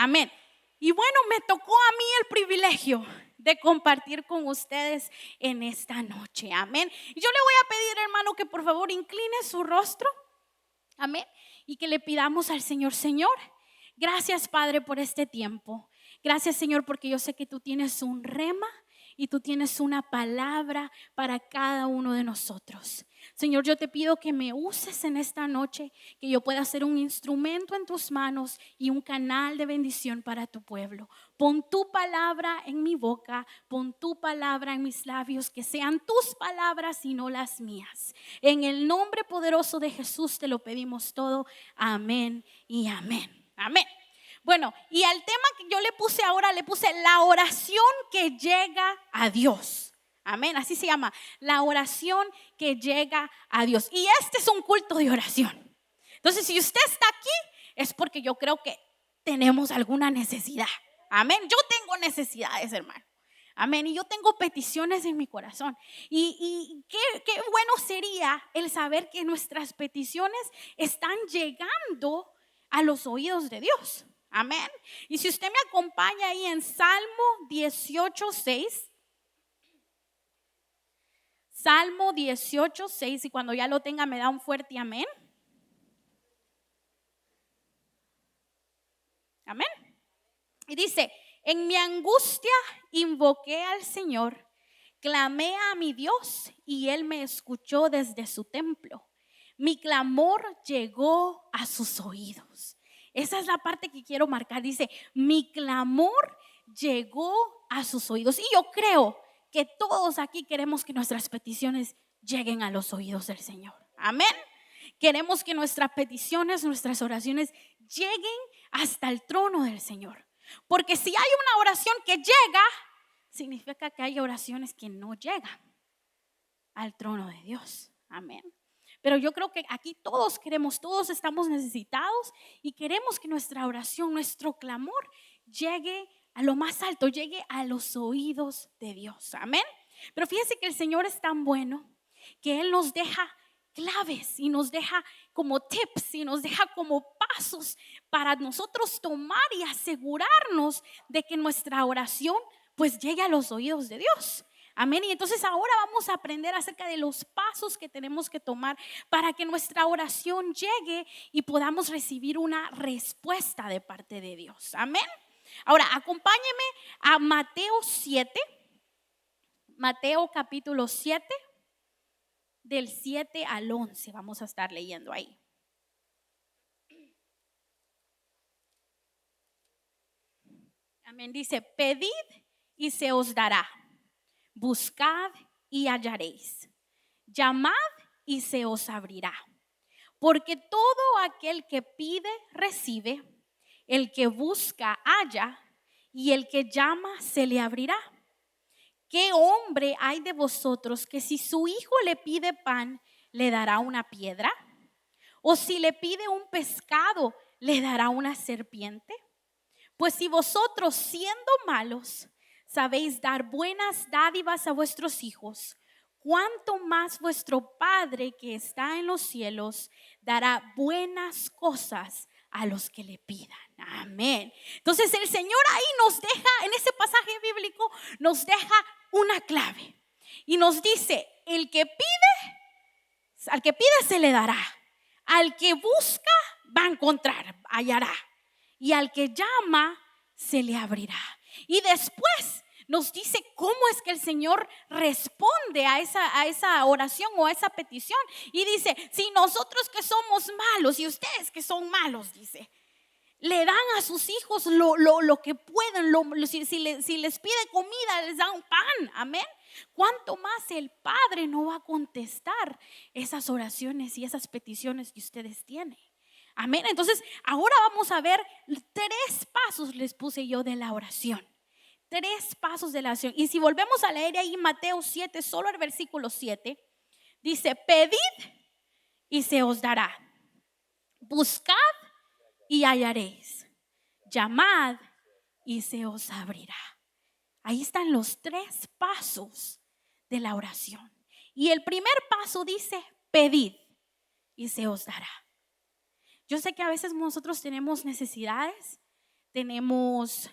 Amén. Y bueno, me tocó a mí el privilegio de compartir con ustedes en esta noche. Amén. Y yo le voy a pedir, hermano, que por favor incline su rostro. Amén. Y que le pidamos al Señor: Señor, gracias, Padre, por este tiempo. Gracias, Señor, porque yo sé que tú tienes un rema y tú tienes una palabra para cada uno de nosotros. Señor, yo te pido que me uses en esta noche, que yo pueda ser un instrumento en tus manos y un canal de bendición para tu pueblo. Pon tu palabra en mi boca, pon tu palabra en mis labios, que sean tus palabras y no las mías. En el nombre poderoso de Jesús te lo pedimos todo. Amén y amén. Amén. Bueno, y al tema que yo le puse ahora, le puse la oración que llega a Dios. Amén, así se llama, la oración que llega a Dios. Y este es un culto de oración. Entonces, si usted está aquí, es porque yo creo que tenemos alguna necesidad. Amén, yo tengo necesidades, hermano. Amén, y yo tengo peticiones en mi corazón. Y qué bueno sería el saber que nuestras peticiones están llegando a los oídos de Dios. Amén. Y si usted me acompaña ahí en Salmo 18:6. Salmo 18:6, y cuando ya lo tenga me da un fuerte amén. Amén. Y dice: en mi angustia invoqué al Señor, clamé a mi Dios y Él me escuchó desde su templo. Mi clamor llegó a sus oídos. Esa es la parte que quiero marcar. Dice: mi clamor llegó a sus oídos. Y yo creo que todos aquí queremos que nuestras peticiones lleguen a los oídos del Señor. Amén. Queremos que nuestras peticiones, nuestras oraciones lleguen hasta el trono del Señor. Porque si hay una oración que llega, significa que hay oraciones que no llegan al trono de Dios. Amén. Pero yo creo que aquí todos queremos, todos estamos necesitados y queremos que nuestra oración, nuestro clamor llegue a lo más alto, llegue a los oídos de Dios. Amén. Pero fíjense que el Señor es tan bueno que Él nos deja claves y nos deja como tips y nos deja como pasos para nosotros tomar y asegurarnos de que nuestra oración pues llegue a los oídos de Dios. Amén. Y entonces ahora vamos a aprender acerca de los pasos que tenemos que tomar para que nuestra oración llegue y podamos recibir una respuesta de parte de Dios. Amén. Ahora acompáñeme a Mateo 7, Mateo capítulo 7, del 7 al 11. Vamos a estar leyendo ahí. Amén. Dice: pedid y se os dará. Buscad y hallaréis. Llamad y se os abrirá. Porque todo aquel que pide, recibe. El que busca, halla. Y el que llama, se le abrirá. ¿Qué hombre hay de vosotros que si su hijo le pide pan, le dará una piedra? ¿O si le pide un pescado, le dará una serpiente? Pues si vosotros, siendo malos, sabéis dar buenas dádivas a vuestros hijos, cuánto más vuestro Padre que está en los cielos dará buenas cosas a los que le pidan. Amén. Entonces el Señor ahí nos deja, en ese pasaje bíblico, nos deja una clave y nos dice: el que pide, al que pide se le dará, al que busca va a encontrar, hallará, y al que llama se le abrirá. Y después nos dice cómo es que el Señor responde a esa oración o a esa petición. Y dice: si nosotros que somos malos y ustedes que son malos, dice, le dan a sus hijos lo que pueden, si les pide comida, les dan pan. Amén. ¿Cuánto más el Padre no va a contestar esas oraciones y esas peticiones que ustedes tienen? Amén. Entonces ahora vamos a ver 3 pasos, les puse yo, de la oración. 3 pasos de la oración. Y si volvemos a leer ahí Mateo 7, solo el versículo 7, dice: pedid y se os dará. Buscad y hallaréis. Llamad y se os abrirá. Ahí están los 3 pasos de la oración. Y el primer paso dice: pedid y se os dará. Yo sé que a veces nosotros tenemos necesidades, tenemos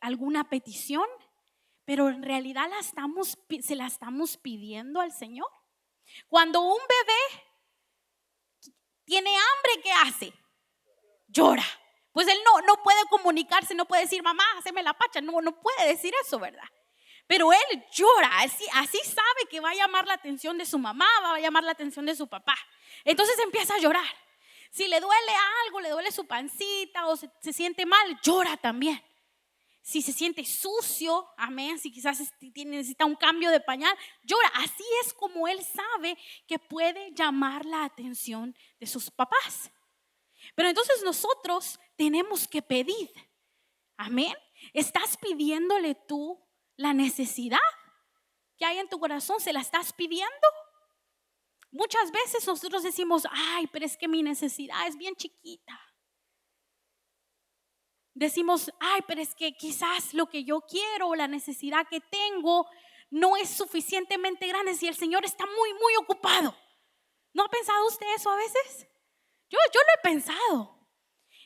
alguna petición, pero en realidad se la estamos pidiendo al Señor. Cuando un bebé tiene hambre, ¿qué hace? Llora. Pues él no puede comunicarse, no puede decir, mamá, haceme la pacha. No puede decir eso, ¿verdad? Pero él llora, así sabe que va a llamar la atención de su mamá, va a llamar la atención de su papá. Entonces empieza a llorar. Si le duele algo, le duele su pancita o se siente mal, llora también. Si se siente sucio, amén, si quizás necesita un cambio de pañal, llora. Así es como él sabe que puede llamar la atención de sus papás. Pero entonces nosotros tenemos que pedir, amén. ¿Estás pidiéndole tú la necesidad que hay en tu corazón? ¿Se la estás pidiendo? Muchas veces nosotros decimos, ay, pero es que mi necesidad es bien chiquita. Decimos, ay, pero es que quizás lo que yo quiero o la necesidad que tengo no es suficientemente grande si el Señor está muy, muy ocupado. ¿No ha pensado usted eso a veces? Yo lo he pensado.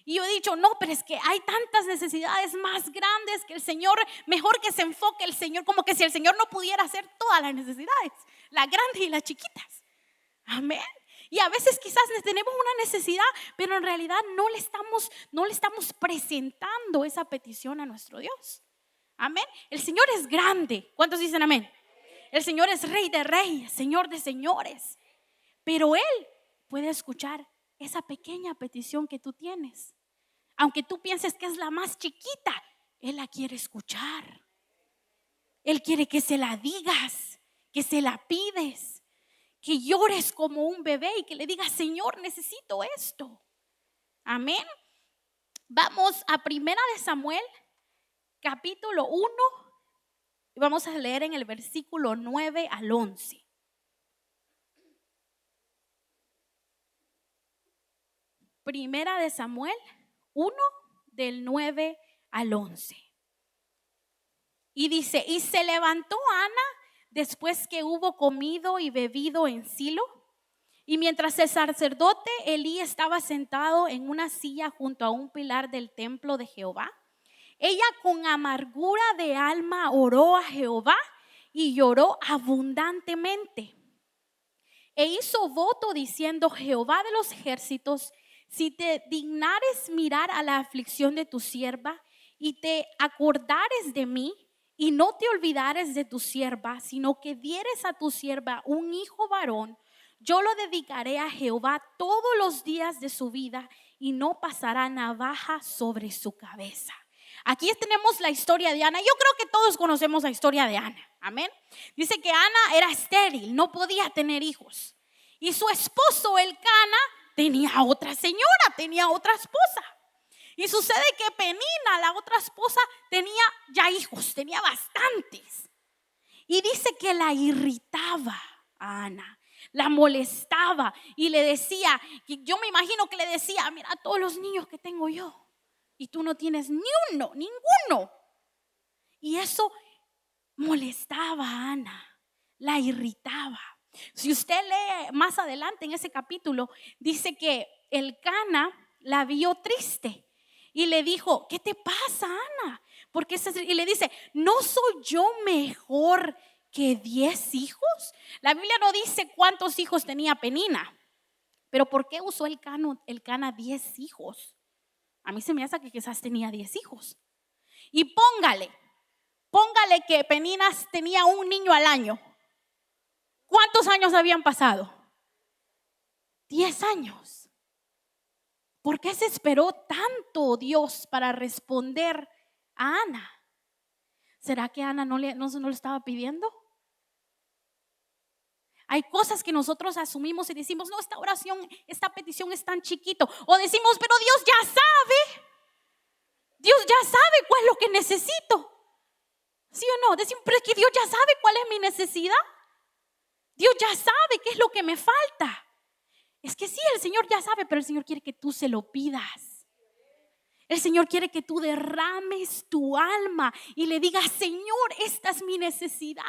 Y yo he dicho, no, pero es que hay tantas necesidades más grandes que el Señor, mejor que se enfoque el Señor, como que si el Señor no pudiera hacer todas las necesidades, las grandes y las chiquitas. Amén. Y a veces quizás tenemos una necesidad, pero en realidad no le estamos presentando esa petición a nuestro Dios. Amén. El Señor es grande. ¿Cuántos dicen amén? El Señor es Rey de reyes, Señor de señores. Pero Él puede escuchar esa pequeña petición que tú tienes. Aunque tú pienses que es la más chiquita, Él la quiere escuchar. Él quiere que se la digas, que se la pides, que llores como un bebé y que le digas, Señor, necesito esto. Amén. Vamos a 1 Samuel, capítulo 1, y vamos a leer en el versículo 9 al 11. Primera de Samuel 1, del 9 al 11. Y dice, y se levantó Ana después que hubo comido y bebido en Silo. Y mientras el sacerdote Elí estaba sentado en una silla junto a un pilar del templo de Jehová, ella con amargura de alma oró a Jehová y lloró abundantemente. E hizo voto diciendo, Jehová de los ejércitos, si te dignares mirar a la aflicción de tu sierva y te acordares de mí y no te olvidares de tu sierva, sino que dieres a tu sierva un hijo varón, yo lo dedicaré a Jehová todos los días de su vida y no pasará navaja sobre su cabeza. Aquí tenemos la historia de Ana. Yo creo que todos conocemos la historia de Ana. Amén. Dice que Ana era estéril, no podía tener hijos. Y su esposo Elcana tenía otra señora, tenía otra esposa. Y sucede que Penina, la otra esposa, tenía ya hijos, tenía bastantes. Y dice que la irritaba a Ana, la molestaba y le decía, yo me imagino que le decía, mira todos los niños que tengo yo y tú no tienes ni uno, ninguno. Y eso molestaba a Ana, la irritaba. Si usted lee más adelante en ese capítulo, dice que Elcana la vio triste y le dijo, ¿qué te pasa, Ana? Y le dice, ¿no soy yo mejor que 10 hijos? La Biblia no dice cuántos hijos tenía Penina, pero ¿por qué usó Elcana 10 hijos? A mí se me hace que quizás tenía 10 hijos. Y póngale que Penina tenía un niño al año. ¿Cuántos años habían pasado? 10 años. ¿Por qué se esperó tanto Dios para responder a Ana? ¿Será que Ana no lo estaba pidiendo? Hay cosas que nosotros asumimos y decimos, no, esta oración, esta petición es tan chiquito. O decimos, pero Dios ya sabe. Dios ya sabe cuál es lo que necesito. ¿Sí o no? Decimos, pero es que Dios ya sabe cuál es mi necesidad. Dios ya sabe qué es lo que me falta. Es que sí, el Señor ya sabe, pero el Señor quiere que tú se lo pidas. El Señor quiere que tú derrames tu alma y le digas, Señor, esta es mi necesidad.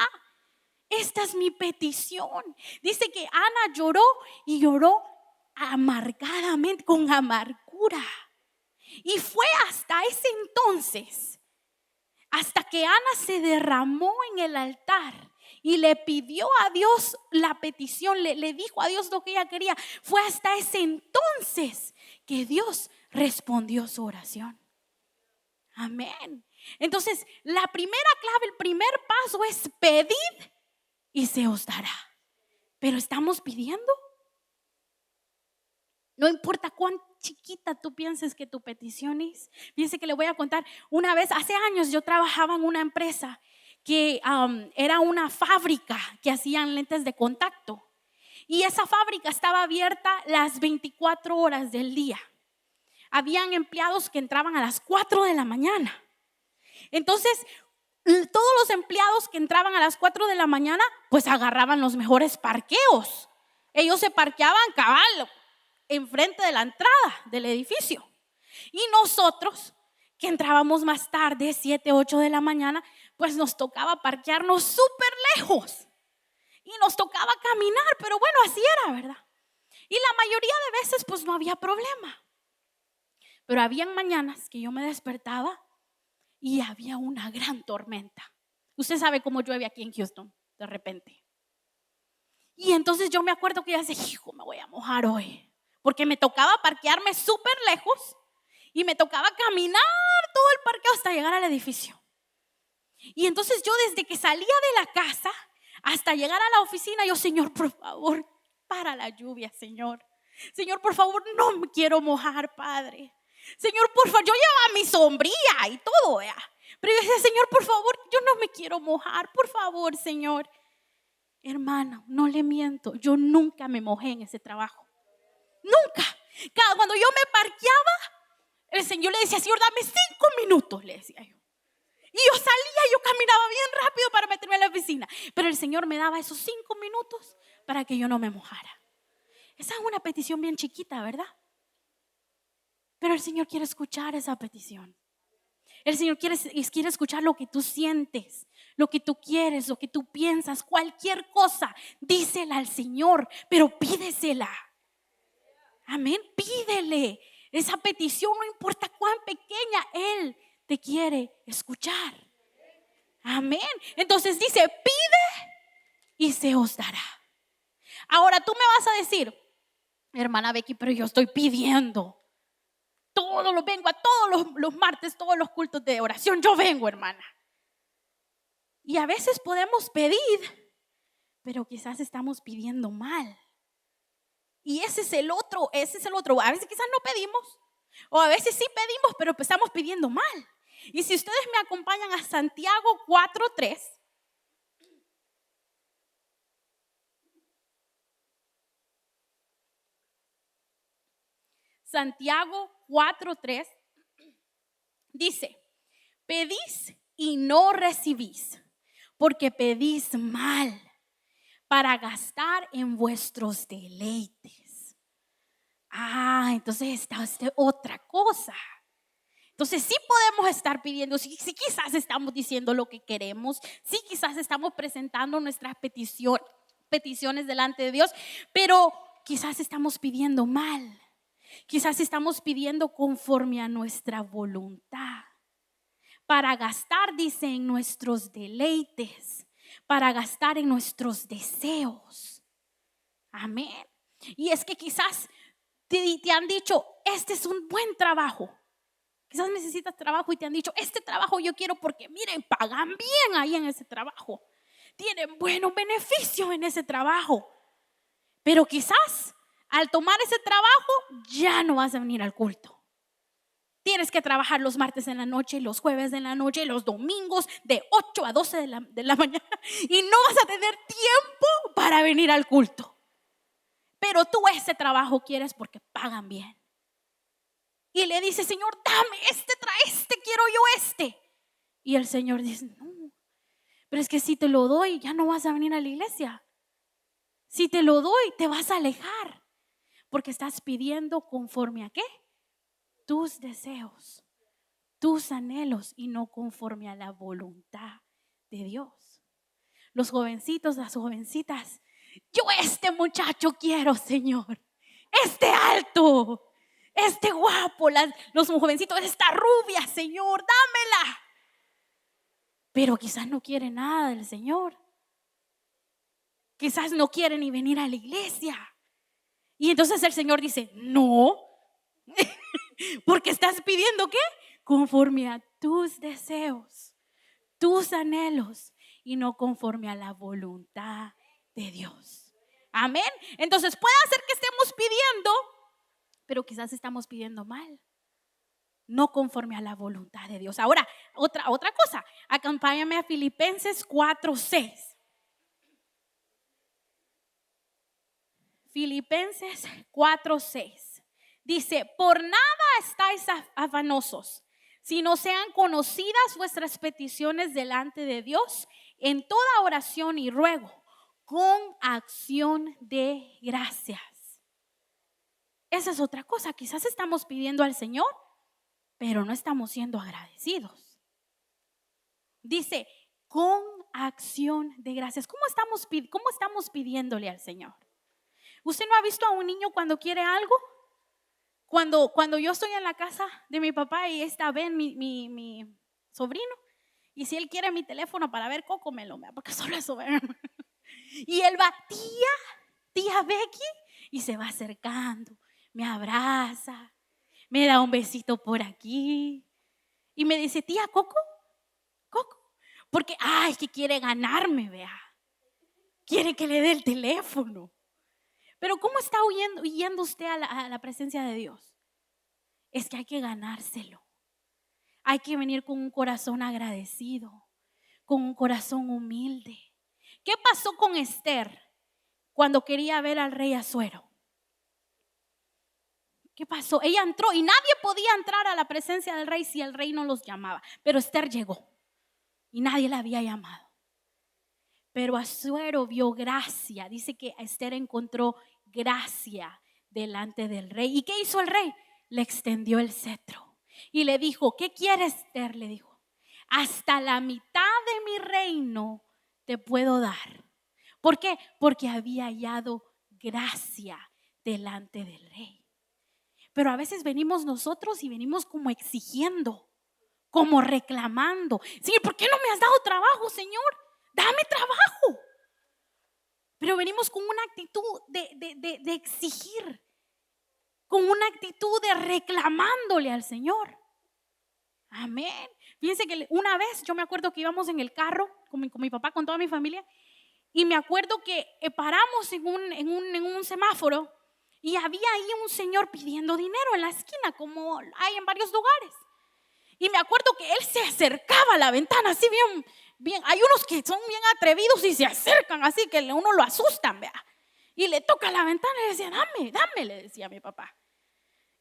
Esta es mi petición. Dice que Ana lloró y lloró amargadamente, con amargura. Y fue hasta ese entonces, hasta que Ana se derramó en el altar y le pidió a Dios la petición, le dijo a Dios lo que ella quería. Fue hasta ese entonces que Dios respondió su oración. Amén. Entonces, la primera clave, el primer paso es pedid y se os dará. Pero estamos pidiendo. No importa cuán chiquita tú pienses que tu petición es. Fíjense que le voy a contar. Una vez, hace años, yo trabajaba en una empresa que era una fábrica que hacían lentes de contacto. Y esa fábrica estaba abierta las 24 horas del día. Habían empleados que entraban a las 4 de la mañana. Entonces, todos los empleados que entraban a las 4 de la mañana, pues agarraban los mejores parqueos. Ellos se parqueaban cabal enfrente de la entrada del edificio. Y nosotros, que entrábamos más tarde, 7, 8 de la mañana, pues nos tocaba parquearnos súper lejos. Y nos tocaba caminar, pero bueno, así era, ¿verdad? Y la mayoría de veces, pues no había problema. Pero habían mañanas que yo me despertaba y había una gran tormenta. Usted sabe cómo llueve aquí en Houston, de repente. Y entonces yo me acuerdo que ya decía, hijo, me voy a mojar hoy. Porque me tocaba parquearme súper lejos y me tocaba caminar todo el parqueo hasta llegar al edificio. Y entonces yo desde que salía de la casa hasta llegar a la oficina, yo, Señor, por favor, para la lluvia, Señor. Señor, por favor, no me quiero mojar, Padre. Señor, por favor, yo llevaba mi sombría y todo, ¿ya? Pero yo decía, Señor, por favor, yo no me quiero mojar, por favor, Señor. Hermano, no le miento, yo nunca me mojé en ese trabajo. Nunca. Cuando yo me parqueaba, el Señor le decía, Señor, dame 5 minutos, le decía yo. Y yo salía, yo caminaba bien rápido para meterme a la oficina. Pero el Señor me daba esos 5 minutos para que yo no me mojara. Esa es una petición bien chiquita, ¿verdad? Pero el Señor quiere escuchar esa petición. El Señor quiere escuchar lo que tú sientes, lo que tú quieres, lo que tú piensas, cualquier cosa. Dísela al Señor, pero pídesela. Amén, pídele. Esa petición, no importa cuán pequeña, Él te quiere escuchar. Amén. Entonces dice, pide y se os dará. Ahora tú me vas a decir, hermana Becky, pero yo estoy pidiendo. Vengo a todos los martes, todos los cultos de oración. Yo vengo, hermana. Y a veces podemos pedir, pero quizás estamos pidiendo mal. Y ese es el otro. A veces quizás no pedimos, o a veces sí pedimos, pero estamos pidiendo mal. Y si ustedes me acompañan a Santiago 4:3. Santiago 4:3 dice, pedís y no recibís, porque pedís mal para gastar en vuestros deleites. Entonces está otra cosa. Entonces sí podemos estar pidiendo, sí quizás estamos diciendo lo que queremos, sí quizás estamos presentando nuestras peticiones delante de Dios, pero quizás estamos pidiendo mal. Quizás estamos pidiendo conforme a nuestra voluntad. Para gastar, dice, en nuestros deleites, para gastar en nuestros deseos. Amén. Y es que quizás te han dicho, este es un buen trabajo. Quizás necesitas trabajo y te han dicho, este trabajo yo quiero porque miren, pagan bien ahí en ese trabajo. Tienen buenos beneficios en ese trabajo. Pero quizás al tomar ese trabajo ya no vas a venir al culto. Tienes que trabajar los martes en la noche, los jueves en la noche, los domingos de 8 a 12 de la mañana. Y no vas a tener tiempo para venir al culto. Pero tú ese trabajo quieres porque pagan bien. Y le dice, Señor, dame este, quiero yo este. Y el Señor dice, no, pero es que si te lo doy, ya no vas a venir a la iglesia. Si te lo doy, te vas a alejar. Porque estás pidiendo conforme a ¿qué? Tus deseos, tus anhelos y no conforme a la voluntad de Dios. Los jovencitos, las jovencitas, yo este muchacho quiero, Señor, este alto, Este guapo, los jovencitos, esta rubia, Señor, dámela. Pero quizás no quiere nada del Señor. Quizás no quiere ni venir a la iglesia. Y entonces el Señor dice, no, porque estás pidiendo ¿qué? Conforme a tus deseos, tus anhelos y no conforme a la voluntad de Dios. Amén. Entonces puede ser que estemos pidiendo, pero quizás estamos pidiendo mal, no conforme a la voluntad de Dios. Ahora, otra cosa, acompáñame a Filipenses 4:6. Filipenses 4:6 dice, por nada estáis afanosos, sino sean conocidas vuestras peticiones delante de Dios en toda oración y ruego, con acción de gracias. Esa es otra cosa, quizás estamos pidiendo al Señor, pero no estamos siendo agradecidos. Dice, con acción de gracias. ¿Cómo estamos pidiéndole al Señor? ¿Usted no ha visto a un niño cuando quiere algo? Cuando yo estoy en la casa de mi papá y está Ben, mi sobrino, y si él quiere mi teléfono para ver Coco, me lo da, porque solo eso ve. Y él va, tía Becky, y se va acercando, me abraza, me da un besito por aquí y me dice, tía Coco, porque que quiere ganarme, vea, quiere que le dé el teléfono. Pero ¿cómo está huyendo usted a la presencia de Dios? Es que hay que ganárselo. Hay que venir con un corazón agradecido, con un corazón humilde. ¿Qué pasó con Esther cuando quería ver al rey Asuero? ¿Qué pasó? Ella entró y nadie podía entrar a la presencia del rey si el rey no los llamaba. Pero Esther llegó y nadie la había llamado. Pero Asuero vio gracia. Dice que Esther encontró gracia delante del rey. ¿Y qué hizo el rey? Le extendió el cetro y le dijo, ¿qué quieres, Esther? Le dijo, hasta la mitad de mi reino te puedo dar. ¿Por qué? Porque había hallado gracia delante del rey. Pero a veces venimos nosotros y venimos como exigiendo, como reclamando. Señor, ¿por qué no me has dado trabajo, Señor? Dame trabajo. Pero venimos con una actitud de exigir, con una actitud de reclamándole al Señor. Amén. Fíjense que una vez yo me acuerdo que íbamos en el carro con mi papá, con toda mi familia, y me acuerdo que paramos en un semáforo y había ahí un señor pidiendo dinero en la esquina, como hay en varios lugares. Y me acuerdo que él se acercaba a la ventana así bien. Hay unos que son bien atrevidos y se acercan así que uno lo asustan, vea. Y le toca la ventana y le decía, dame, le decía a mi papá.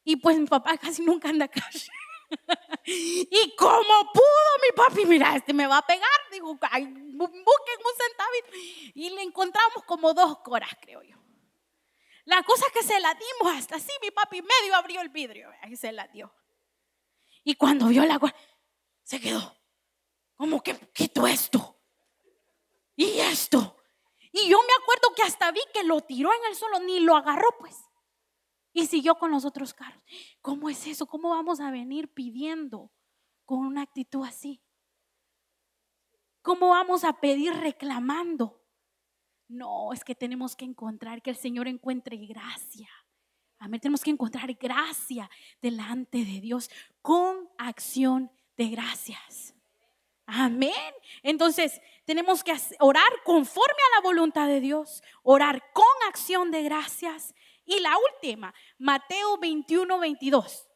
Y pues mi papá casi nunca anda cash. Y como pudo mi papi, mira, este me va a pegar. Digo, busquen un centavito. Y le encontramos como 2 coras, creo yo. La cosa es que se la dimos hasta así. Mi papi medio abrió el vidrio y se la dio. Y cuando vio la cora, se quedó como que quitó esto y esto. Y yo me acuerdo que hasta vi que lo tiró en el suelo, ni lo agarró pues. Y siguió con los otros carros. ¿Cómo es eso? ¿Cómo vamos a venir pidiendo con una actitud así? ¿Cómo vamos a pedir reclamando? No, es que tenemos que encontrar, que el Señor encuentre gracia. Amén, tenemos que encontrar gracia delante de Dios con acción de gracias. Amén. Entonces tenemos que orar conforme a la voluntad de Dios, orar con acción de gracias. Y la última, Mateo 21:22.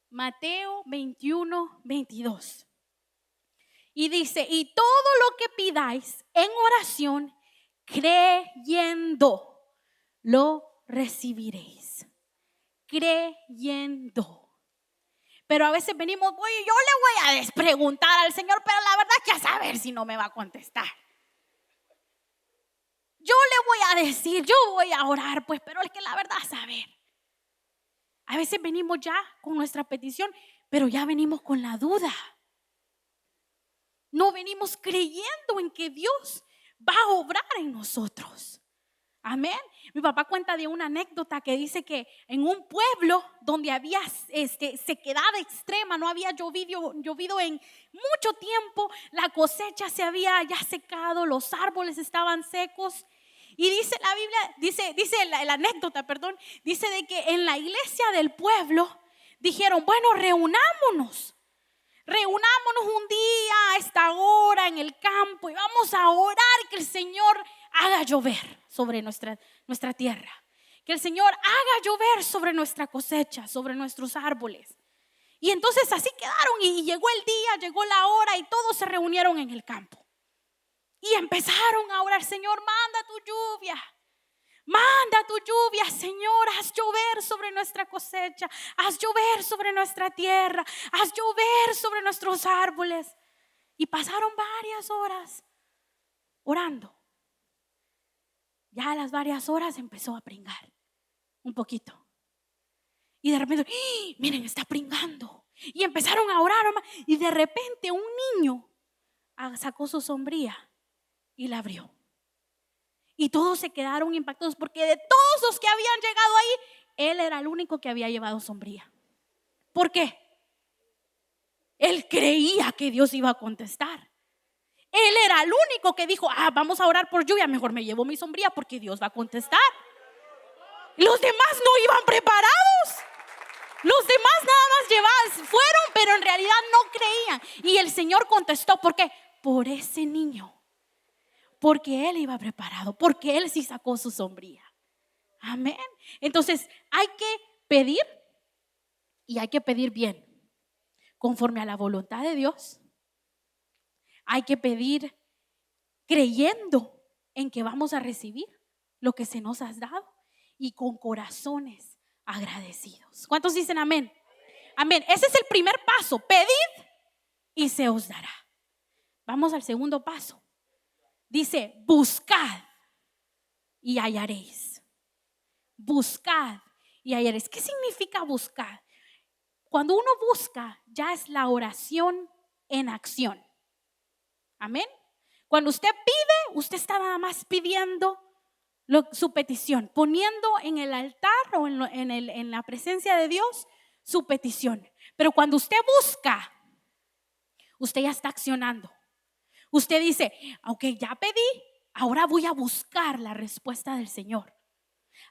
Mateo 21:22. Y dice, y todo lo que pidáis en oración, creyendo, lo recibiréis. Creyendo. Pero a veces venimos, oye, yo le voy a preguntar al Señor, pero la verdad que a saber si no me va a contestar. Yo le voy a decir, yo voy a orar, pues, pero es que la verdad a saber. A veces venimos ya con nuestra petición, pero ya venimos con la duda. No venimos creyendo en que Dios va a obrar en nosotros. Amén. Mi papá cuenta de una anécdota que dice que en un pueblo donde había sequedad extrema, no había llovido en mucho tiempo, la cosecha se había ya secado, los árboles estaban secos. Y dice la Biblia, dice la anécdota, perdón, dice de que en la iglesia del pueblo dijeron, bueno, reunámonos un día a esta hora en el campo y vamos a orar que el Señor haga llover sobre nuestra tierra, que el Señor haga llover sobre nuestra cosecha, sobre nuestros árboles. Y entonces así quedaron y llegó el día, llegó la hora y todos se reunieron en el campo y empezaron a orar, Señor, manda tu lluvia, Señor, haz llover sobre nuestra cosecha, haz llover sobre nuestra tierra, haz llover sobre nuestros árboles. Y pasaron varias horas orando. Ya a las varias horas empezó a pringar un poquito. Y de repente, miren, está pringando. Y empezaron a orar. Y de repente un niño sacó su sombría y la abrió. Y todos se quedaron impactados porque de todos los que habían llegado ahí, él era el único que había llevado sombría. ¿Por qué? Él creía que Dios iba a contestar. Él era el único que dijo, vamos a orar por lluvia, mejor me llevo mi sombría porque Dios va a contestar. Los demás no iban preparados. Los demás nada más fueron, pero en realidad no creían. Y el Señor contestó, ¿por qué? Por ese niño. Porque él iba preparado, porque él sí sacó su sombría. Amén. Entonces hay que pedir, y hay que pedir bien, conforme a la voluntad de Dios. Hay que pedir creyendo en que vamos a recibir lo que se nos ha dado y con corazones agradecidos. ¿Cuántos dicen amén? Amén. Ese es el primer paso. Pedid y se os dará. Vamos al segundo paso. Dice, buscad y hallaréis. Buscad y hallaréis. ¿Qué significa buscar? Cuando uno busca, ya es la oración en acción. Amén. Cuando usted pide, usted está nada más pidiendo su petición, poniendo en el altar o en la presencia de Dios su petición. Pero cuando usted busca, usted ya está accionando. Usted dice, ok, ya pedí, ahora voy a buscar la respuesta del Señor.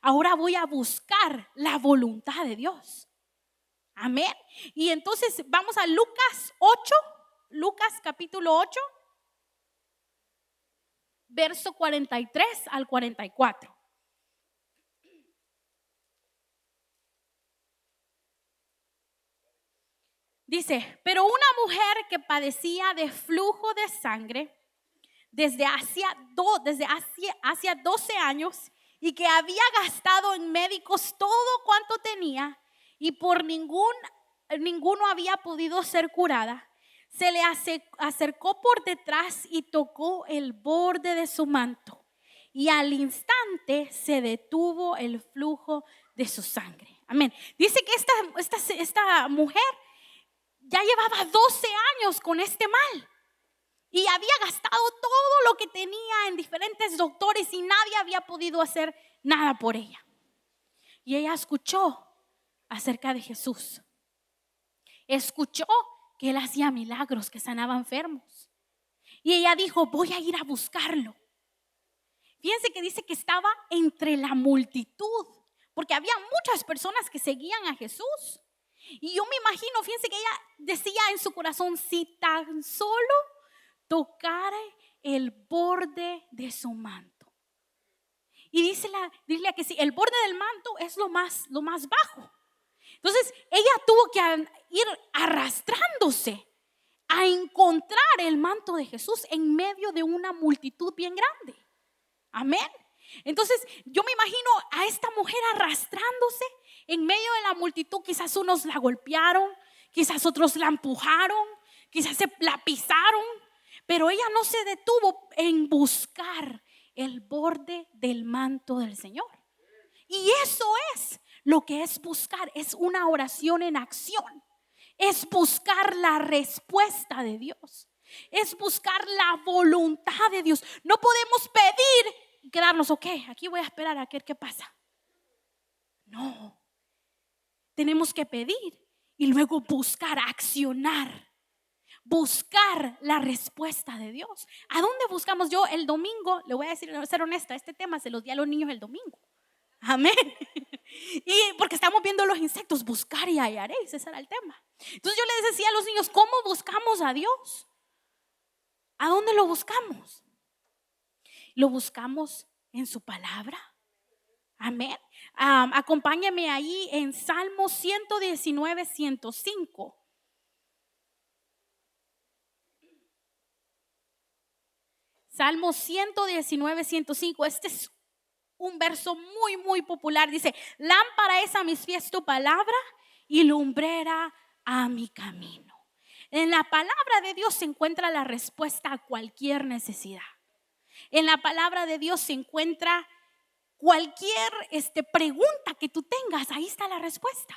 Ahora voy a buscar la voluntad de Dios. Amén. Y entonces vamos a Lucas 8, Lucas capítulo 8, verso 43 al 44. Dice, pero una mujer que padecía de flujo de sangre desde hacía 12 años y que había gastado en médicos todo cuanto tenía y por ninguno había podido ser curada, se le acercó por detrás y tocó el borde de su manto y al instante se detuvo el flujo de su sangre. Amén. Dice que esta mujer ya llevaba 12 años con este mal y había gastado todo lo que tenía en diferentes doctores y nadie había podido hacer nada por ella. Y ella escuchó acerca de Jesús. Escuchó que él hacía milagros, que sanaba enfermos. Y ella dijo, voy a ir a buscarlo. Fíjense que dice que estaba entre la multitud, porque había muchas personas que seguían a Jesús. Y yo me imagino, fíjense que ella decía en su corazón, si tan solo tocara el borde de su manto. Y dice que sí, el borde del manto es lo más bajo. Entonces ella tuvo que ir arrastrándose a encontrar el manto de Jesús en medio de una multitud bien grande. Amén. Entonces yo me imagino a esta mujer arrastrándose en medio de la multitud. Quizás unos la golpearon, quizás otros la empujaron, quizás la pisaron, pero ella no se detuvo en buscar el borde del manto del Señor. Y eso es lo que es buscar, es una oración en acción. Es buscar la respuesta de Dios. Es buscar la voluntad de Dios. No podemos pedir quedarnos, ok, aquí voy a esperar a ver qué pasa. No, tenemos que pedir y luego buscar, accionar, buscar la respuesta de Dios. ¿A dónde buscamos? Yo el domingo, le voy a decir, ser honesta, este tema se los di a los niños el domingo. Amén. Y porque estamos viendo los insectos, buscar y hallaréis, ese era el tema. Entonces yo les decía a los niños, ¿cómo buscamos a Dios? ¿A dónde lo buscamos? Lo buscamos en su palabra. Amén. Acompáñame ahí en Salmo 119, 105. Salmo 119, 105. Este es un verso muy, muy popular. Dice, lámpara es a mis pies tu palabra y lumbrera a mi camino. En la palabra de Dios se encuentra la respuesta a cualquier necesidad. En la palabra de Dios se encuentra cualquier pregunta que tú tengas. Ahí está la respuesta.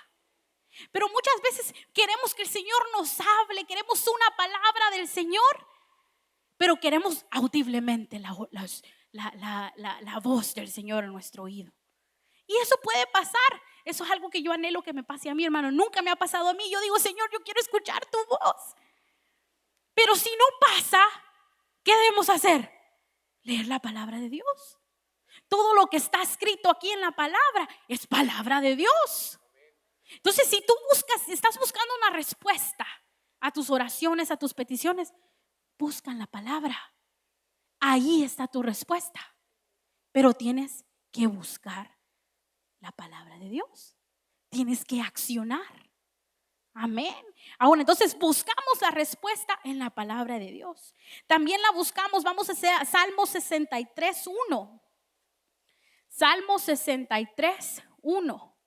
Pero muchas veces queremos que el Señor nos hable, queremos una palabra del Señor, pero queremos audiblemente la voz del Señor en nuestro oído. Y eso puede pasar. Eso es algo que yo anhelo que me pase a mí, hermano. Nunca me ha pasado a mí. Yo digo, Señor, yo quiero escuchar tu voz. Pero si no pasa, ¿qué debemos hacer? Leer la palabra de Dios. Todo lo que está escrito aquí en la palabra es palabra de Dios. Entonces, si tú estás buscando una respuesta a tus oraciones, a tus peticiones, busca en la palabra. Ahí está tu respuesta. Pero tienes que buscar la palabra de Dios. Tienes que accionar. Amén. Ahora, entonces buscamos la respuesta en la palabra de Dios. También la buscamos, vamos a hacer Salmo 63, 1. Salmo 63, 1.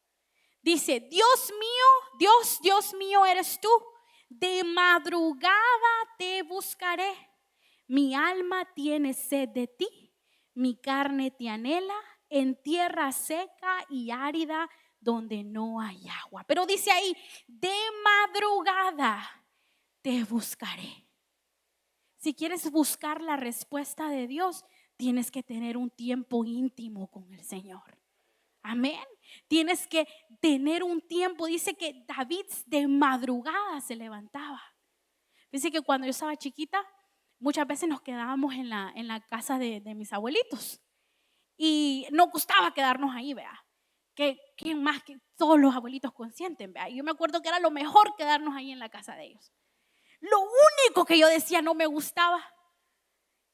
Dice, Dios mío, Dios mío eres tú. De madrugada te buscaré. Mi alma tiene sed de ti. Mi carne te anhela en tierra seca y árida donde no hay agua. Pero dice ahí, de madrugada te buscaré. Si quieres buscar la respuesta de Dios, tienes que tener un tiempo íntimo con el Señor. Amén. Tienes que tener un tiempo. Dice que David de madrugada se levantaba. Dice que cuando yo estaba chiquita, muchas veces nos quedábamos en la casa de mis abuelitos. Y nos gustaba quedarnos ahí, vea. ¿Quién más que todos los abuelitos consienten, vea? Yo me acuerdo que era lo mejor quedarnos ahí en la casa de ellos. Lo único que yo decía no me gustaba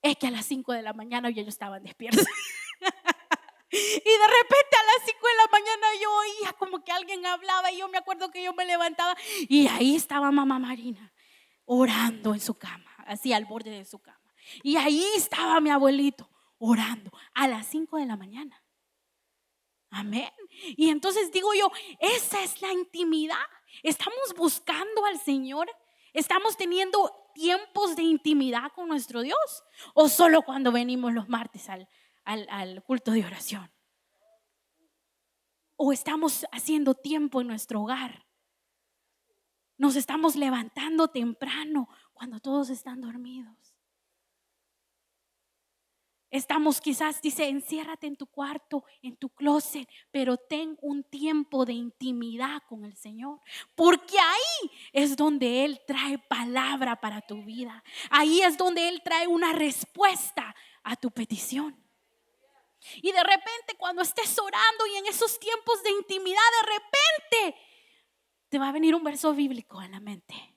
es que a las 5 de la mañana ellos estaban despiertos. Y de repente a las 5 de la mañana yo oía como que alguien hablaba y yo me acuerdo que yo me levantaba y ahí estaba mamá Marina orando en su cama, así al borde de su cama. Y ahí estaba mi abuelito orando a las 5 de la mañana. Amén. Y entonces digo yo, esa es la intimidad. Estamos buscando al Señor. Estamos teniendo tiempos de intimidad con nuestro Dios. O solo cuando venimos los martes al culto de oración. O estamos haciendo tiempo en nuestro hogar. Nos estamos levantando temprano cuando todos están dormidos. Estamos quizás, dice, enciérrate en tu cuarto, en tu closet, pero ten un tiempo de intimidad con el Señor. Porque ahí es donde Él trae palabra para tu vida. Ahí es donde Él trae una respuesta a tu petición. Y de repente cuando estés orando y en esos tiempos de intimidad, de repente te va a venir un verso bíblico a la mente.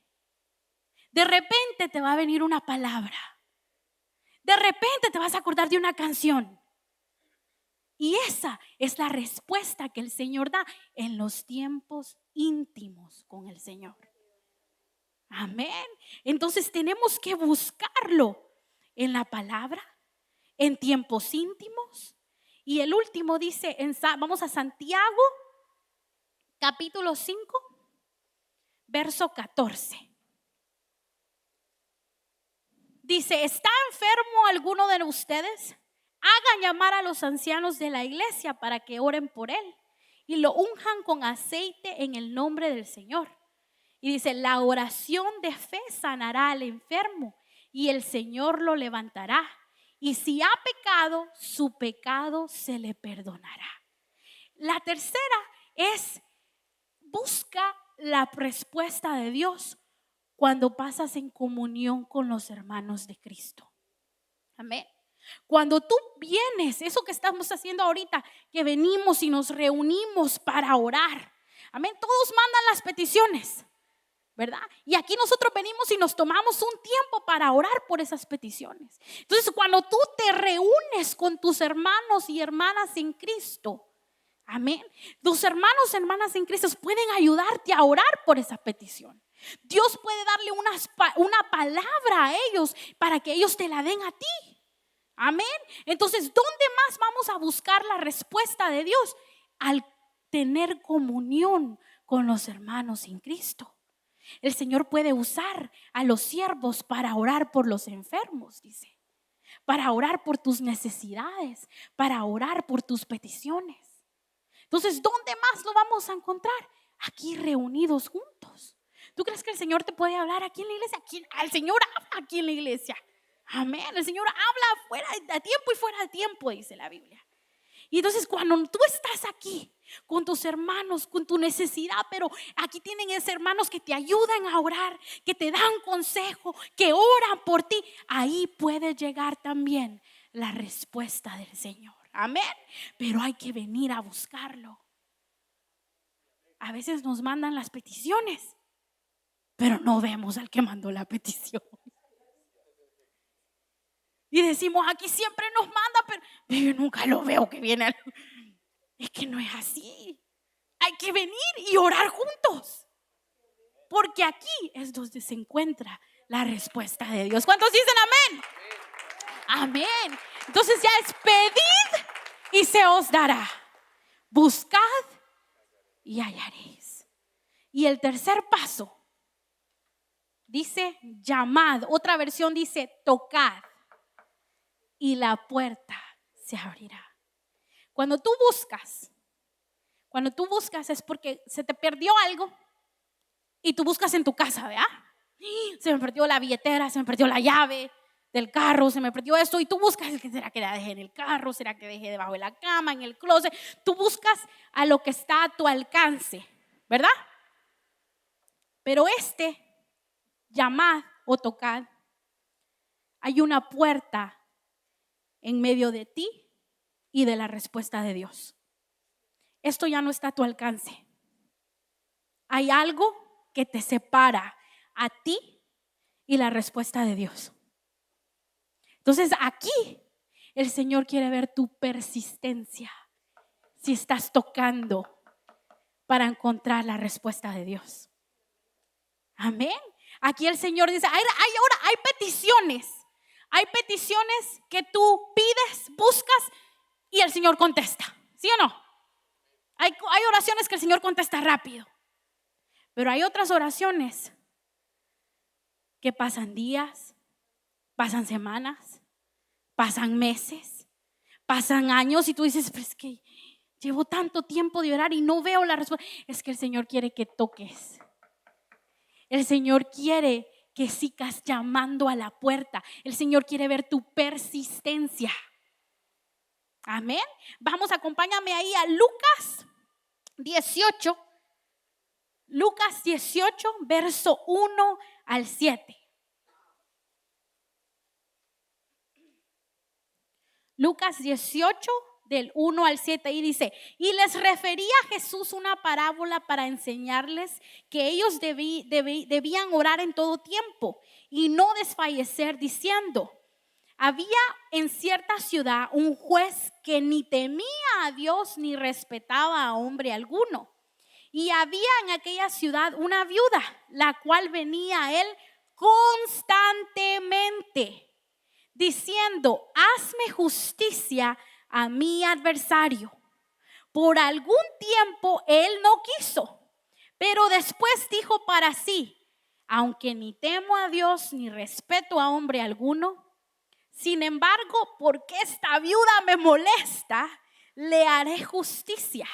De repente te va a venir una palabra. De repente te vas a acordar de una canción. Y esa es la respuesta que el Señor da en los tiempos íntimos con el Señor. Amén. Entonces tenemos que buscarlo en la palabra, en tiempos íntimos. Y el último dice, vamos a Santiago, capítulo 5, verso 14. Dice, ¿está enfermo alguno de ustedes? Hagan llamar a los ancianos de la iglesia para que oren por él y lo unjan con aceite en el nombre del Señor. Y dice, la oración de fe sanará al enfermo y el Señor lo levantará. y si ha pecado, su pecado se le perdonará. La tercera es: busca la respuesta de Dios cuando pasas en comunión con los hermanos de Cristo. Amén. Cuando tú vienes, eso que estamos haciendo ahorita, que venimos y nos reunimos para orar. Amén. Todos mandan las peticiones, ¿verdad? Y aquí nosotros venimos y nos tomamos un tiempo para orar por esas peticiones. Entonces, cuando tú te reúnes con tus hermanos y hermanas en Cristo, amén, tus hermanos y hermanas en Cristo pueden ayudarte a orar por esa petición. Dios puede darle una palabra a ellos para que ellos te la den a ti. Amén. Entonces, ¿dónde más vamos a buscar la respuesta de Dios? Al tener comunión con los hermanos en Cristo. El Señor puede usar a los siervos para orar por los enfermos, dice, para orar por tus necesidades, para orar por tus peticiones. Entonces, ¿dónde más lo vamos a encontrar? Aquí reunidos juntos. ¿Tú crees que el Señor te puede hablar aquí en la iglesia? El Señor habla aquí en la iglesia. Amén. El Señor habla fuera de tiempo y fuera de tiempo, dice la Biblia. Y entonces, cuando tú estás aquí con tus hermanos, con tu necesidad, pero aquí tienen esos hermanos que te ayudan a orar, que te dan consejo, que oran por ti, ahí puede llegar también la respuesta del Señor. Amén. Pero hay que venir a buscarlo. A veces nos mandan las peticiones, pero no vemos al que mandó la petición. Y decimos, aquí siempre nos manda, pero yo nunca lo veo que viene. Es que no es así. Hay que venir y orar juntos, porque aquí es donde se encuentra la respuesta de Dios. ¿Cuántos dicen amén? Amén. Entonces ya es: pedid y se os dará, buscad y hallaréis. Y el tercer paso dice: llamad. Otra versión dice: tocad y la puerta se abrirá. Cuando tú buscas es porque se te perdió algo y tú buscas en tu casa, ¿verdad? Se me perdió la billetera, se me perdió la llave del carro, se me perdió esto, y tú buscas: ¿será que la dejé en el carro? ¿Será que dejé debajo de la cama, en el closet? Tú buscas a lo que está a tu alcance, ¿verdad? Pero llamad o tocad, hay una puerta en medio de ti y de la respuesta de Dios. Esto ya no está a tu alcance. Hay algo que te separa a ti y la respuesta de Dios. Entonces aquí el Señor quiere ver tu persistencia, si estás tocando para encontrar la respuesta de Dios. Amén. Aquí el Señor dice: hay peticiones. Hay peticiones que tú pides, buscas y el Señor contesta. ¿Sí o no? Hay oraciones que el Señor contesta rápido. Pero hay otras oraciones que pasan días, pasan semanas, pasan meses, pasan años, y tú dices: pero es que llevo tanto tiempo de orar y no veo la respuesta. Es que el Señor quiere que toques. El Señor quiere que sigas llamando a la puerta. El Señor quiere ver tu persistencia. Amén. Vamos, acompáñame ahí a Lucas 18. Lucas 18, verso 1 al 7. Lucas 18, del 1 al 7, y dice: y les refería a Jesús una parábola para enseñarles que ellos debían orar en todo tiempo y no desfallecer, diciendo: había en cierta ciudad un juez que ni temía a Dios ni respetaba a hombre alguno. Y había en aquella ciudad una viuda, la cual venía a él constantemente, diciendo: hazme justicia a mi adversario. Por algún tiempo él no quiso, pero después dijo para sí: aunque ni temo a Dios ni respeto a hombre alguno, sin embargo, porque esta viuda me molesta, le haré justicia,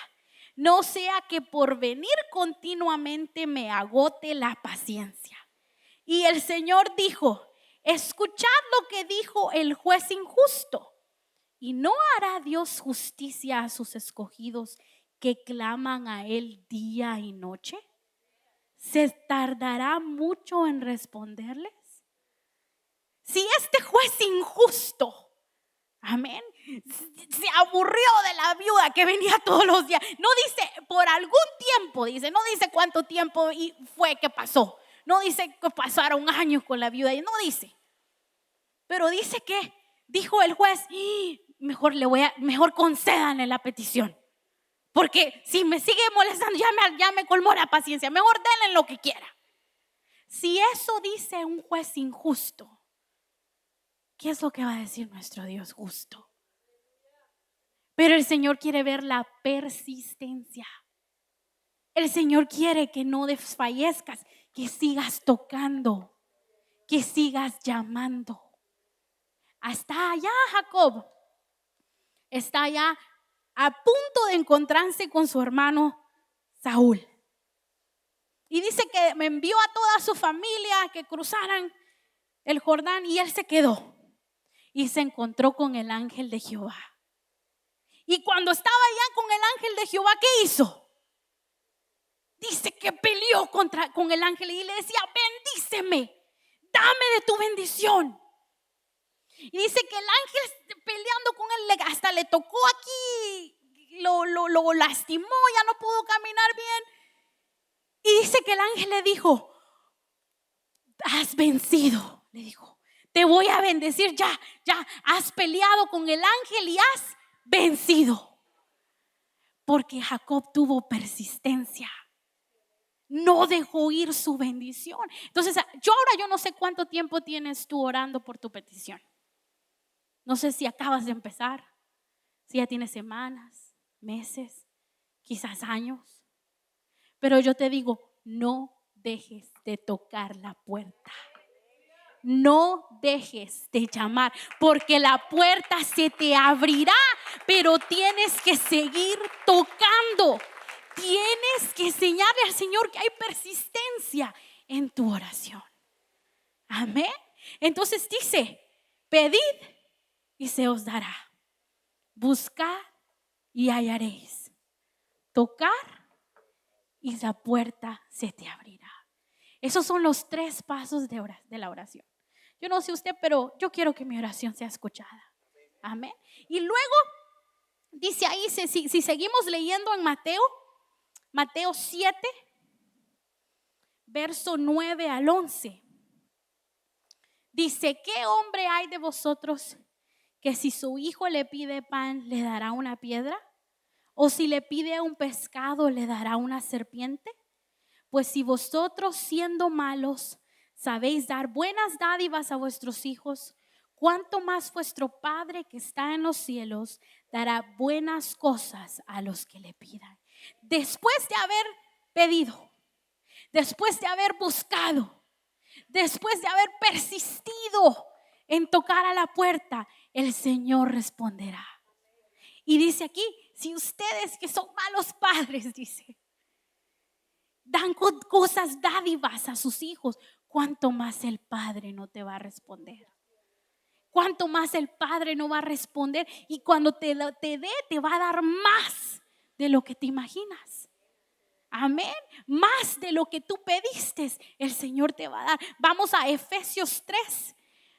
no sea que por venir continuamente me agote la paciencia. Y el Señor dijo: escuchad lo que dijo el juez injusto. ¿Y no hará Dios justicia a sus escogidos que claman a Él día y noche? ¿Se tardará mucho en responderles? Si este juez injusto, amén, se aburrió de la viuda que venía todos los días, no dice por algún tiempo, dice, no dice cuánto tiempo fue que pasó, no dice que pasaron años con la viuda, no dice, pero dice que dijo el juez, mejor concédanle la petición, porque si me sigue molestando ya me colmó la paciencia, mejor denle lo que quiera. Si eso dice un juez injusto, ¿qué es lo que va a decir nuestro Dios justo? Pero el Señor quiere ver la persistencia. El Señor quiere que no desfallezcas, que sigas tocando, que sigas llamando. Hasta allá Jacob está allá a punto de encontrarse con su hermano Saúl. Y dice que me envió a toda su familia que cruzaran el Jordán y él se quedó y se encontró con el ángel de Jehová. Y cuando estaba allá con el ángel de Jehová, ¿qué hizo? Dice que peleó con el ángel y le decía, bendíceme, dame de tu bendición. Y dice que el ángel peleando con él hasta le tocó aquí, lo lastimó, ya no pudo caminar bien. Y dice que el ángel le dijo, has vencido, le dijo, te voy a bendecir, ya has peleado con el ángel y has vencido. Porque Jacob tuvo persistencia, no dejó ir su bendición. Entonces yo no sé cuánto tiempo tienes tú orando por tu petición. No sé si acabas de empezar, si ya tienes semanas, meses, quizás años. Pero yo te digo, no dejes de tocar la puerta. No dejes de llamar, porque la puerta se te abrirá, pero tienes que seguir tocando. Tienes que enseñarle al Señor que hay persistencia en tu oración. Amén. Entonces dice, pedid y se os dará. Buscad y hallaréis. Tocar y la puerta se te abrirá. Esos son los 3 pasos de la oración. Yo no sé usted, pero yo quiero que mi oración sea escuchada. Amén. Y luego dice ahí, si seguimos leyendo en Mateo 7, verso 9 al 11. Dice, ¿qué hombre hay de vosotros que si su hijo le pide pan, le dará una piedra? ¿O si le pide un pescado, le dará una serpiente? Pues si vosotros, siendo malos, sabéis dar buenas dádivas a vuestros hijos, cuánto más vuestro Padre que está en los cielos dará buenas cosas a los que le pidan. Después de haber pedido, después de haber buscado, después de haber persistido en tocar a la puerta, el Señor responderá. Y dice aquí, si ustedes que son malos padres, dice, dan cosas, dádivas a sus hijos, ¿cuánto más el Padre no te va a responder? ¿Cuánto más el Padre no va a responder? Y cuando te dé, te va a dar más de lo que te imaginas. Amén. Más de lo que tú pediste, el Señor te va a dar. Vamos a Efesios 3,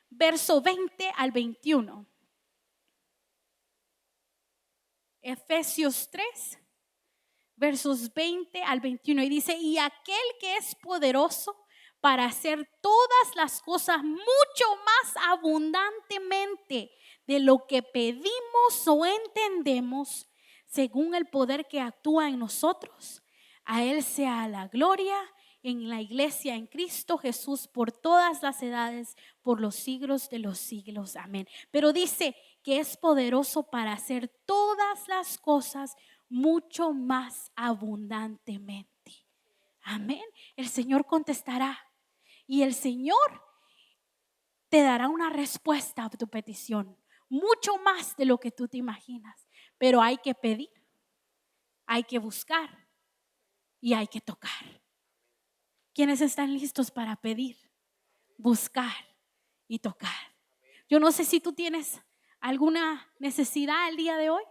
verso 20 al 21. Efesios 3, versos 20 al 21. Y dice, y aquel que es poderoso para hacer todas las cosas mucho más abundantemente de lo que pedimos o entendemos, según el poder que actúa en nosotros, a Él sea la gloria en la iglesia en Cristo Jesús por todas las edades, por los siglos de los siglos. Amén. Pero dice que es poderoso para hacer todas las cosas mucho más abundantemente. Amén. El Señor contestará y el Señor te dará una respuesta a tu petición, mucho más de lo que tú te imaginas. Pero hay que pedir, hay que buscar y hay que tocar. ¿Quiénes están listos para pedir, buscar y tocar. Yo no sé si tú tienes alguna necesidad el día de hoy.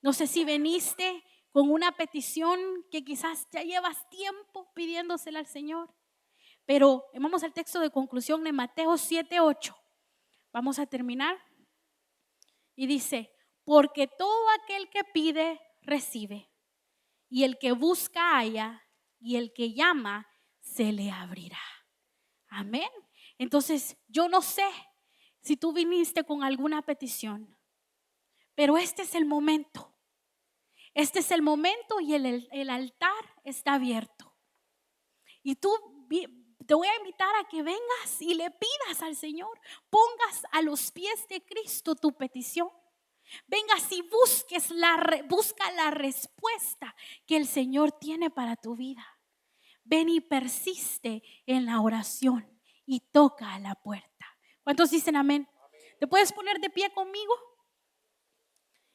No sé si veniste con una petición que quizás ya llevas tiempo pidiéndosela al Señor. Pero vamos al texto de conclusión de Mateo 7:8. Vamos a terminar. Y dice, porque todo aquel que pide, recibe. Y el que busca, halla. Y el que llama, se le abrirá. Amén. Entonces, yo no sé si tú viniste con alguna petición, pero este es el momento. Este es el momento y el altar está abierto. Y tú te voy a invitar a que vengas y le pidas al Señor, pongas a los pies de Cristo tu petición. Vengas y busca la respuesta que el Señor tiene para tu vida. Ven y persiste en la oración y toca a la puerta. ¿Cuántos dicen amén? ¿Te puedes poner de pie conmigo?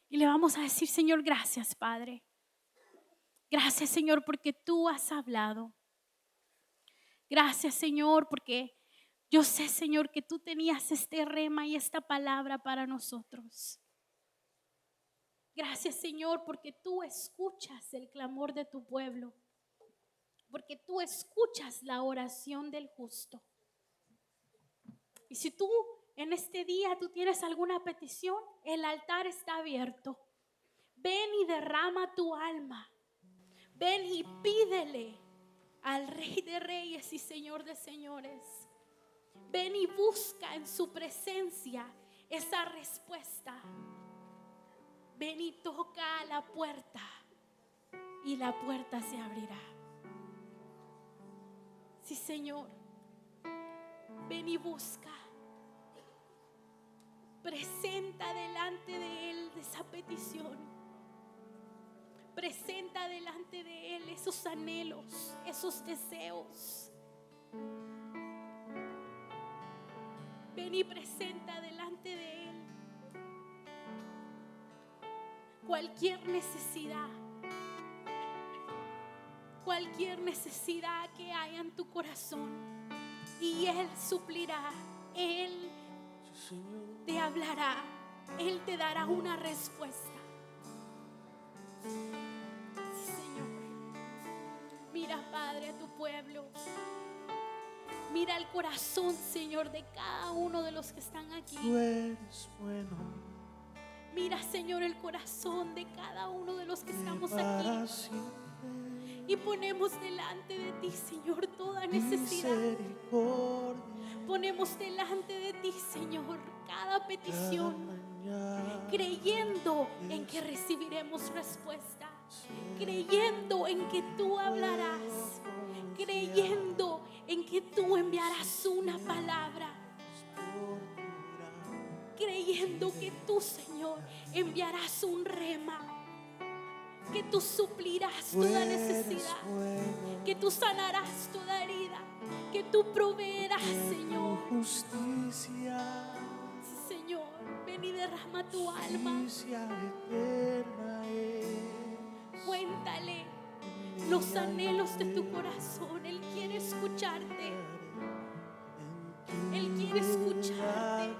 Y le vamos a decir, Señor, gracias, Padre. Gracias, Señor, porque tú has hablado. Gracias, Señor, porque yo sé, Señor, que tú tenías este rema y esta palabra para nosotros. Gracias, Señor, porque tú escuchas el clamor de tu pueblo. Porque tú escuchas la oración del justo. Y si tú en este día tú tienes alguna petición, el altar está abierto. Ven y derrama tu alma. Ven y pídele al Rey de Reyes y Señor de Señores. Ven y busca en su presencia esa respuesta. Ven y toca a la puerta y la puerta se abrirá. Sí, Señor. Ven y busca. Presenta delante de Él esa petición. Presenta delante de Él esos anhelos, esos deseos. Ven y presenta delante de Él cualquier necesidad que haya en tu corazón, y Él suplirá. Él te hablará, Él te dará una respuesta. Sí, Señor. Mira, Padre, a tu pueblo. Mira el corazón, Señor, de cada uno de los que están aquí. Tú eres bueno. Mira, Señor, el corazón de cada uno de los que estamos aquí. Y ponemos delante de ti, Señor, toda necesidad. Ponemos delante de ti, Señor, cada petición, creyendo en que recibiremos respuesta, creyendo en que tú hablarás, creyendo en que tú enviarás una palabra, creyendo que tú, Señor, enviarás un rema, que tú suplirás toda necesidad, que tú sanarás toda herida, que tú proveerás, Señor. Justicia. Sí, Señor, ven y derrama tu alma. Cuéntale los anhelos de tu corazón. Él quiere escucharte. Él quiere escucharte.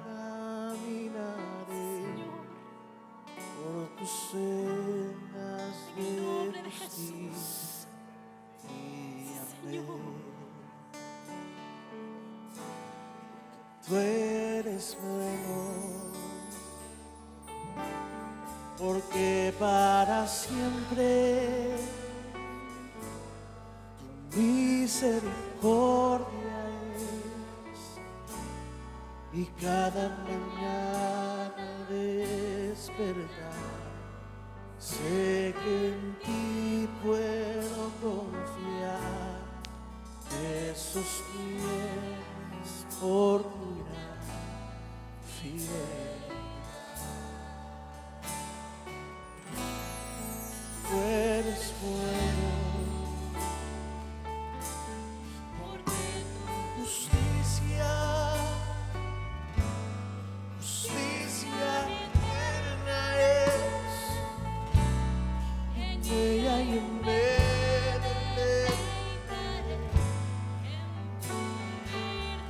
Señor, por tus sendas en el nombre de de Jesús. justicia. Sí, Señor. Tú eres bueno, porque para siempre tu misericordia es, y cada mañana despertar sé que en ti puedo confiar. Te sostienes por tu gran fiel. Tú eres bueno, porque tu justicia eterna es. En ella y en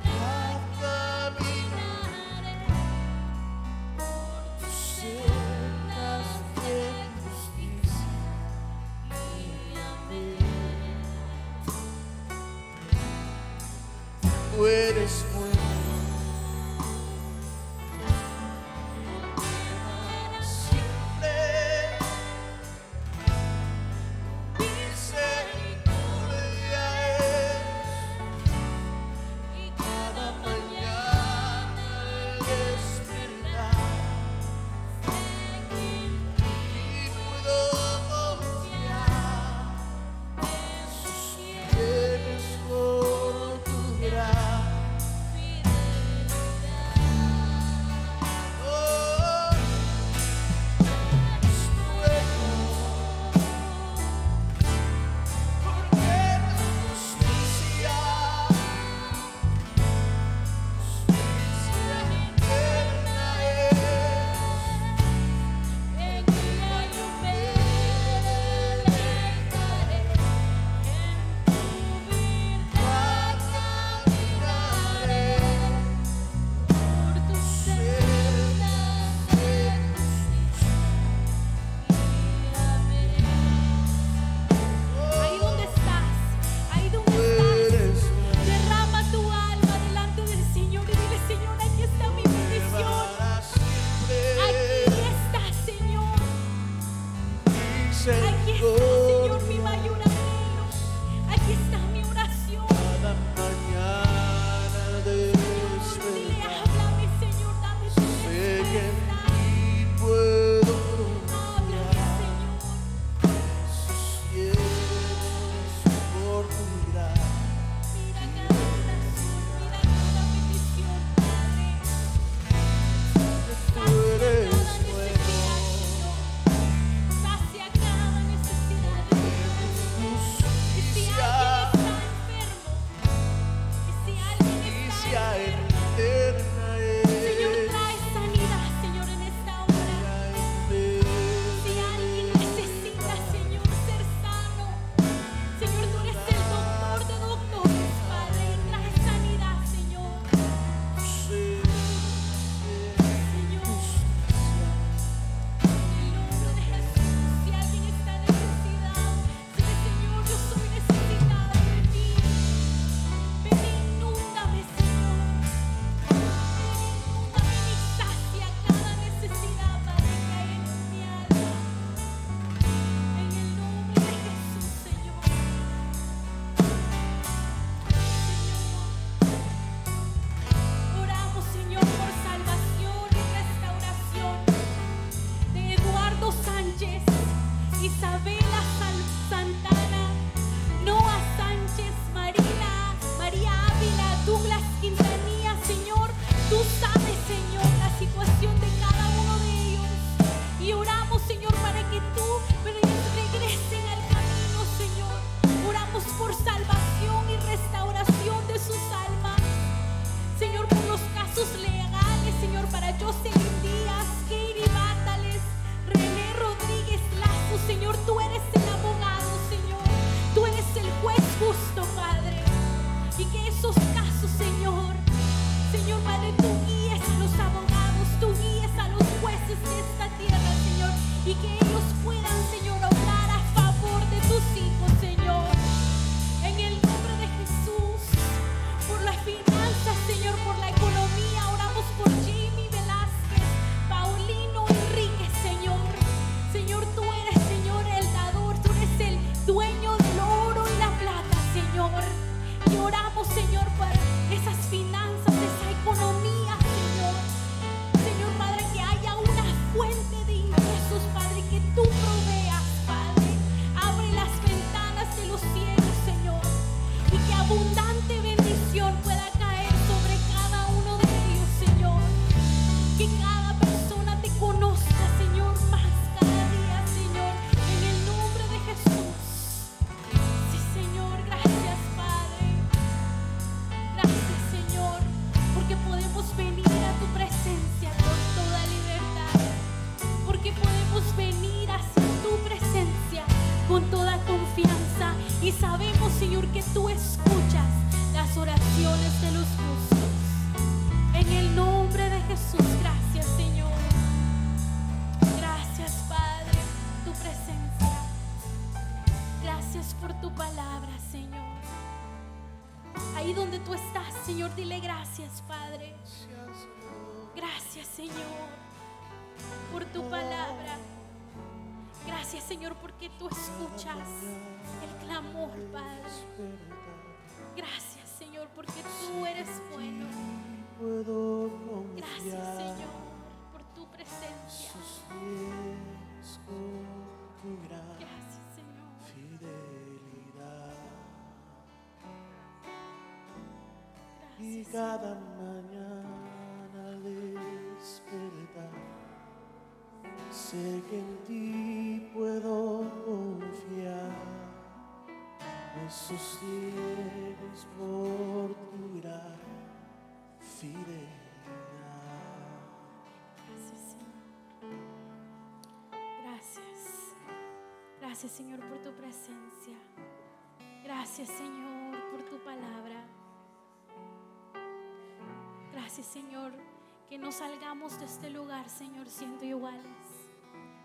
cada camino tú eres bueno. Siempre misericordia es, y cada mañana al despertar y puedo confiar en sus fieles cordura. Oh, es bueno, porque tu justicia eterna es. En ella yo me deleitaré, en tu virtud caminaré, por tus sendas de justicia guíame. Ahí donde estás, Eres derrama tu alma delante del Señor y dile: Señor, aquí está mi bendición. para siempre. Aquí está, Señor. Aquí está, Señor, mi mayor anhelo. Aquí está mi oración. Cada mañana Dile: despertar, háblame, Señor, dame tu sé que en respuesta. ti puedo Háblame, confiar. Señor. Sus fieles oportunidad. Mira cada oración, mira cada petición, Padre. Tú eres Cada necesidad, bueno. Señor. Sacia cada necesidad, Señor. Y si alguien está enfermo, y si alguien Justicia está enfermo, eterna Señor, es. trae sanidad, Señor, en esta hora. Si alguien necesita, Señor, ser sano, Señor, tú eres el doctor de doctores, Padre, y trae sanidad, Señor. Señor, en el nombre de Jesús, si alguien está necesitado, dile: Señor, yo soy necesitada de ti. Ven e inúndame, Señor. Ven e inúndame y sacia cada necesidad, Padre, que hay en mi alma. En el nombre de Jesús, Señor. Oramos, Señor, por salvación y restauración de Eduardo Sánchez, Isabela Santana, Noah Sánchez, María Ávila, Douglas Quintanilla. Señor, tú sabes, Señor, la situación de cada uno de ellos. Y oramos, Señor, para que ellos regresen al camino, Señor. Oramos por salvación y restauración de sus almas. Señor, por los casos legales, Señor, para Jocelyn Díaz, Katie Bátales, René Rodríguez Lazo. Señor, tú eres el abogado, Señor. Tú eres el juez justo, Padre. Y que esos casos, Señor, Padre, tú guíes a los abogados, tú guíes a los jueces de esta tierra, Señor. Y que ellos puedan, Señor, obrar a favor de tus hijos, Señor. En el nombre de Jesús, por las finanzas, Señor, por la economía, oramos por Jimmy Velázquez, Paulino Enríquez, Señor. Señor, tú eres, Señor, el dador, tú eres el dueño del oro y la plata, Señor. Y oramos, Señor, para esas finanzas, esa economía, Señor. Señor, Padre, que haya una fuente de ingresos, Padre, que tú proveas, Padre. Abre las ventanas de los cielos, Señor, y que abundante bendición pueda caer sobre cada uno de ellos, Señor. Que cada persona te conozca, Señor, más cada día, Señor, en el nombre de Jesús. Sí, Señor, gracias, Padre. Gracias, Señor, porque podemos venir a tu presencia con toda libertad, porque podemos venir hacia tu presencia con toda confianza y sabemos, Señor, que tú escuchas las oraciones de los justos. En el nombre de Jesús, gracias, Señor. Gracias, Padre, por tu presencia. Gracias por tu palabra, Señor. Ahí donde tú estás, Señor, dile gracias, Padre. Gracias, Señor, por tu palabra. Gracias, Señor, porque tú escuchas el clamor, Padre. Gracias, Señor, porque tú eres bueno. Puedo Gracias, confiar Señor, por tu presencia. sus pies con tu gran Gracias, Señor. fidelidad. Y Gracias, cada mañana al despertar, sé que en ti puedo confiar. Me sostienes por tu gran fidelidad. Gracias, Señor. Gracias. Gracias, Señor, por tu presencia. Gracias, Señor, por tu palabra. Gracias, Señor, que no salgamos de este lugar, Señor, siendo iguales,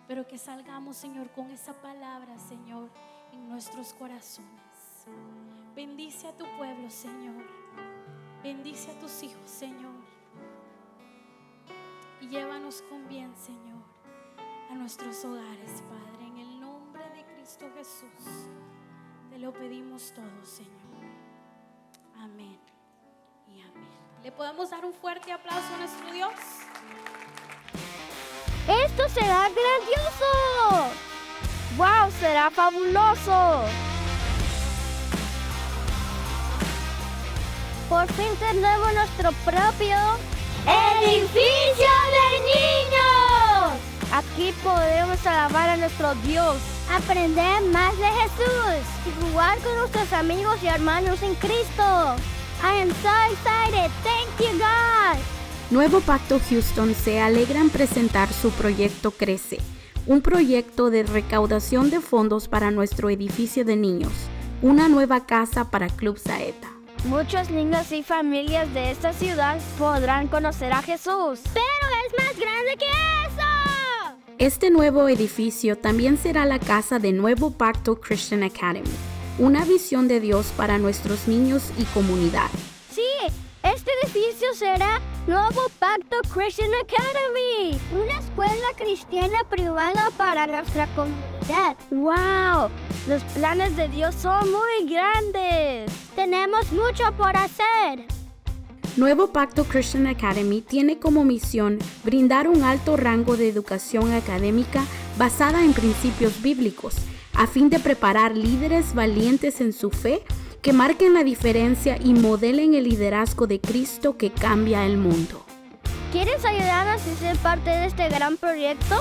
pero que salgamos, Señor, con esa palabra, Señor, en nuestros corazones. Bendice a tu pueblo, Señor. Bendice a tus hijos, Señor. Y llévanos con bien, Señor, a nuestros hogares, Padre. En el nombre de Cristo Jesús, te lo pedimos todo, Señor. Amén y amén. ¿Le podemos dar un fuerte aplauso a nuestro Dios? ¡Esto será grandioso! ¡Wow! ¡Será fabuloso! Por fin tenemos nuestro propio edificio de niños. Aquí podemos alabar a nuestro Dios, aprender más de Jesús y jugar con nuestros amigos y hermanos en Cristo. I am so excited. Thank you, God. Nuevo Pacto Houston se alegra en presentar su proyecto Crece, un proyecto de recaudación de fondos para nuestro edificio de niños, una nueva casa para Club Saeta. Muchos niños y familias de esta ciudad podrán conocer a Jesús. ¡Pero es más grande que eso! Este nuevo edificio también será la casa de Nuevo Pacto Christian Academy, una visión de Dios para nuestros niños y comunidad. Sí, este edificio será Nuevo Pacto Christian Academy, una escuela cristiana privada para nuestra comunidad. ¡Wow! Los planes de Dios son muy grandes. Tenemos mucho por hacer. Nuevo Pacto Christian Academy tiene como misión brindar un alto rango de educación académica basada en principios bíblicos, a fin de preparar líderes valientes en su fe que marquen la diferencia y modelen el liderazgo de Cristo que cambia el mundo. ¿Quieres ayudarnos y ser parte de este gran proyecto?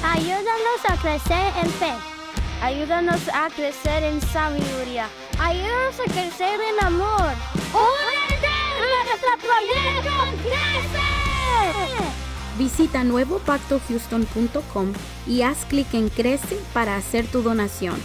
Ayúdanos a crecer en fe. Ayúdanos a crecer en sabiduría. Ayúdanos a crecer en amor. ¡Únete a nuestro proyecto Crece! Visita nuevopactohouston.com y haz clic en Crece para hacer tu donación.